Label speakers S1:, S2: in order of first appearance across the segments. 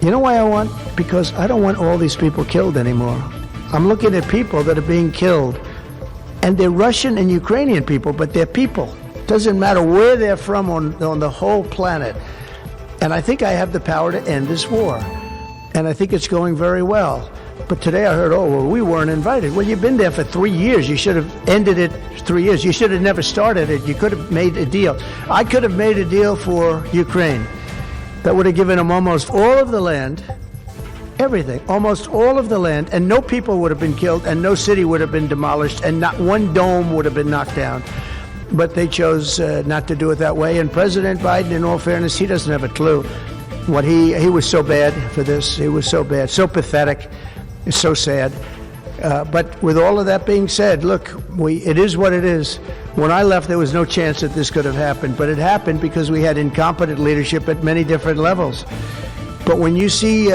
S1: You know why I want? Because I don't want all these people killed anymore. I'm looking at people that are being killed, and they're Russian and Ukrainian people, but they're people. Doesn't matter where they're from on the whole planet. And I think I have the power to end this war. And I think it's going very well. But today I heard, oh, well, we weren't invited. Well, you've been there for 3 years. You should have ended it 3 years. You should have never started it. You could have made a deal. I could have made a deal for Ukraine that would have given them almost all of the land, everything, almost all of the land, and no people would have been killed, and no city would have been demolished, and not one dome would have been knocked down. But they chose not to do it that way. And President Biden, in all fairness, he doesn't have a clue. What he was so bad for this. He was so bad, so pathetic. It's so sad. But with all of that being said, look, it is what it is. When I left, there was no chance that this could have happened. But it happened because we had incompetent leadership at many different levels. But when you see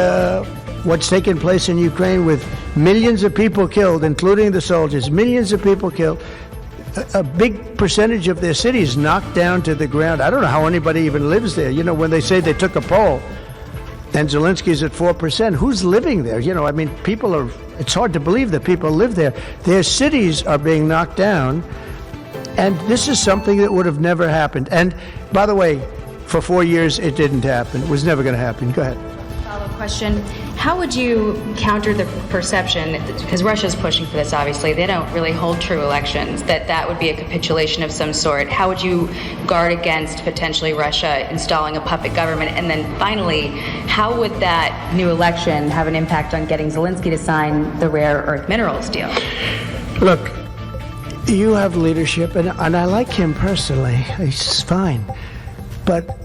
S1: what's taken place in Ukraine with millions of people killed, including the soldiers, millions of people killed, a big percentage of their cities knocked down to the ground. I don't know how anybody even lives there. You know, when they say they took a poll, and Zelensky's at 4%. Who's living there? You know, I mean, it's hard to believe that people live there. Their cities are being knocked down, and this is something that would have never happened. And by the way, for 4 years, it didn't happen. It was never going to happen. Go ahead.
S2: Follow-up question. How would you counter the perception, because Russia's pushing for this, obviously, they don't really hold true elections, that would be a capitulation of some sort. How would you guard against potentially Russia installing a puppet government? And then finally, how would that new election have an impact on getting Zelensky to sign the rare earth minerals deal?
S1: Look, you have leadership, and I like him personally. He's fine. But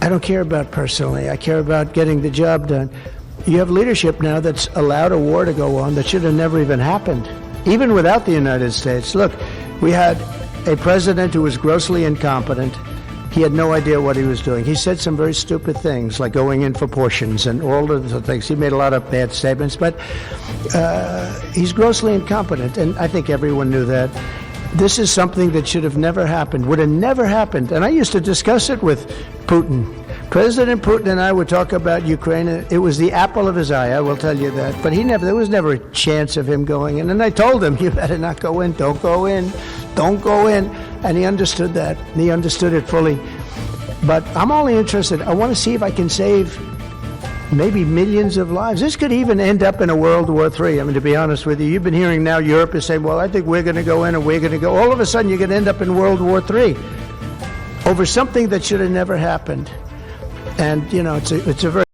S1: I don't care about personally. I care about getting the job done. You have leadership now that's allowed a war to go on that should have never even happened, even without the United States. Look, we had a president who was grossly incompetent. He had no idea what he was doing. He said some very stupid things, like going in for portions and all of the things. He made a lot of bad statements, but he's grossly incompetent, and I think everyone knew that. This is something that should have never happened, would have never happened. And I used to discuss it with Putin. President Putin and I would talk about Ukraine. It was the apple of his eye, I will tell you that. But there was never a chance of him going in. And I told him, you better not go in. Don't go in. Don't go in. And he understood that. He understood it fully. But I'm only interested. I want to see if I can save maybe millions of lives. This could even end up in a World War III. I mean, to be honest with you, you've been hearing now Europe is saying, well, I think we're going to go in and we're going to go. All of a sudden, you're going to end up in World War III over something that should have never happened. And, you know, it's a very